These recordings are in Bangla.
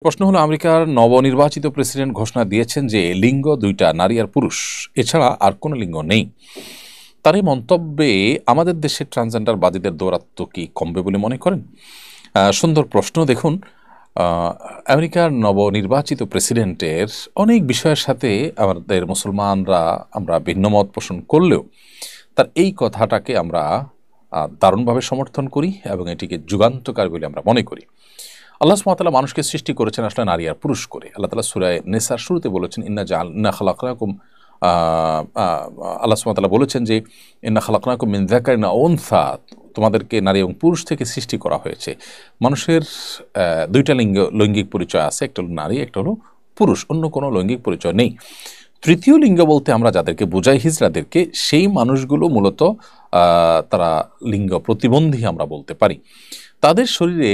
প্রশ্ন হলো, আমেরিকার নবনির্বাচিত প্রেসিডেন্ট ঘোষণা দিয়েছেন যে লিঙ্গ দুইটা, নারী আর পুরুষ, এছাড়া আর কোনো লিঙ্গ নেই। তার এই মন্তব্যে আমাদের দেশের ট্রান্সজেন্ডারবাদীদের দৌরাত্ম্য কি কমবে বলে মনে করেন? সুন্দর প্রশ্ন। দেখুন, আমেরিকার নবনির্বাচিত প্রেসিডেন্টের অনেক বিষয়ের সাথে আমাদের মুসলমানরা আমরা ভিন্নমত পোষণ করলেও তার এই কথাটাকে আমরা দারুণভাবে সমর্থন করি এবং এটিকে যুগান্তকারী বলে আমরা মনে করি। আল্লাহ সুবহানাহু ওয়া তাআলা মানুষকে সৃষ্টি করেছেন আসলে নারী আর পুরুষ করে। আল্লাহ তাআলা সূরা নিসার শুরুতে বলেছেন, ইন্না খালাকনাকুম, আল্লাহ সুবহানাহু ওয়া তাআলা বলেছেন যে ইন্না খালাকনাকুম মিন যাকারিন ওয়া উনসা, তোমাদেরকে নারী এবং পুরুষ থেকে সৃষ্টি করা হয়েছে। মানুষের দুইটা লৈঙ্গিক পরিচয় আছে, একটা হলো নারী, একটা হলো পুরুষ, অন্য কোনো লৈঙ্গিক পরিচয় নেই। তৃতীয় লিঙ্গ বলতে আমরা যাদেরকে বোঝাই, হিজড়াদেরকে, সেই মানুষগুলো মূলত তারা লিঙ্গ প্রতিবন্ধী আমরা বলতে পারি। তাদের শরীরে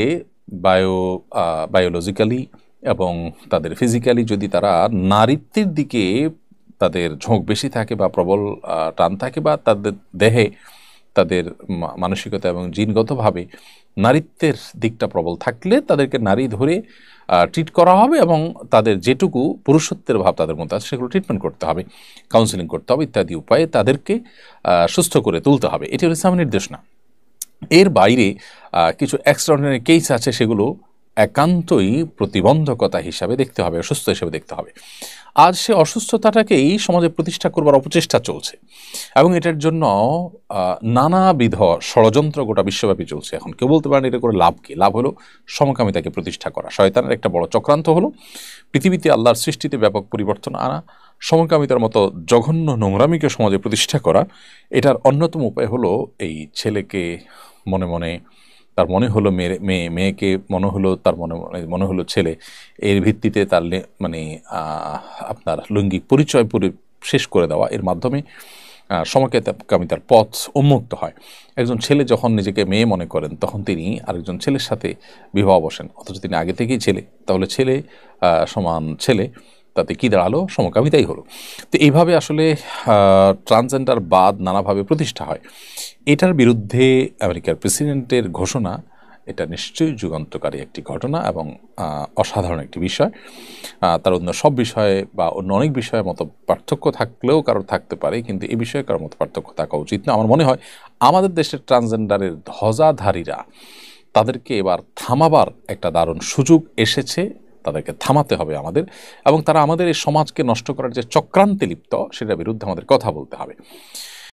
বায়োলজিক্যালি এবং তাদের ফিজিক্যালি যদি তারা নারীত্বের দিকে তাদের ঝোঁক বেশি থাকে বা প্রবল টান থাকে, বা তাদের দেহে তাদের মানসিকতা এবং জিনগতভাবে নারীত্বের দিকটা প্রবল থাকলে তাদেরকে নারী ধরে ট্রিট করা হবে এবং তাদের যেটুকু পুরুষত্বের ভাব তাদের মধ্যে আছে সেগুলো ট্রিটমেন্ট করতে হবে, কাউন্সেলিং করতে হবে, ইত্যাদি উপায়ে তাদেরকে সুস্থ করে তুলতে হবে। এটি হলো ইসলামের নির্দেশ না। এর বাইরে কিছু এক্সট্রাঅর্ডিনারি কেস আছে, সেগুলো একান্তই প্রতিবন্ধকতা হিসাবে দেখতে হবে, অসুস্থ হিসেবে দেখতে হবে। আজ সে অসুস্থতাটাকেই সমাজে প্রতিষ্ঠা করবার অপচেষ্টা চলছে এবং এটার জন্য নানাবিধ ষড়যন্ত্র গোটা বিশ্বব্যাপী চলছে। এখন কেউ বলতে পারেন এটা করে লাভ কী? লাভ হলো সমকামিতাকে প্রতিষ্ঠা করা। শয়তানের একটা বড় চক্রান্ত হলো পৃথিবীতে আল্লাহর সৃষ্টিতে ব্যাপক পরিবর্তন আনা, সমকামিতার মতো জঘন্য নোংরামিকে সমাজে প্রতিষ্ঠা করা। এটার অন্যতম উপায় হলো এই ছেলেকে মনে মনে তার মনে হলো মেয়েকে মনে হলো তার মনে হলো ছেলে, এর ভিত্তিতে তার আপনার লৈঙ্গিক পরিচয় শেষ করে দেওয়া। এর মাধ্যমে সমকামিতার পথ উন্মুক্ত হয়। একজন ছেলে যখন নিজেকে মেয়ে মনে করেন তখন তিনি আরেকজন ছেলের সাথে বিবাহ বসেন, অথচ তিনি আগে থেকেই ছেলে। তাহলে ছেলে সমান ছেলে, তাতে কী দাঁড়ালো? সমকামিতাই হলো। তো এইভাবে আসলে ট্রান্সজেন্ডার বাদ নানাভাবে প্রতিষ্ঠা হয়। এটার বিরুদ্ধে আমেরিকার প্রেসিডেন্টের ঘোষণা, এটা নিশ্চয়ই যুগান্তকারী একটি ঘটনা এবং অসাধারণ একটি বিষয়। তার অন্য সব বিষয়ে বা অন্য অনেক বিষয়ের মতো পার্থক্য থাকলেও কারোর থাকতে পারে, কিন্তু এই বিষয়ে কারোর মতো পার্থক্য থাকা উচিত না। আমার মনে হয় আমাদের দেশের ট্রান্সজেন্ডারের ধ্বজাধারীরা, তাদেরকে এবার থামাবার একটা দারুণ সুযোগ এসেছে। তাদেরকে থামাতে হবে আমাদের, এবং তারা আমাদের এই সমাজকে নষ্ট করার যে চক্রান্তে লিপ্ত, সেটার বিরুদ্ধে আমাদের কথা বলতে হবে।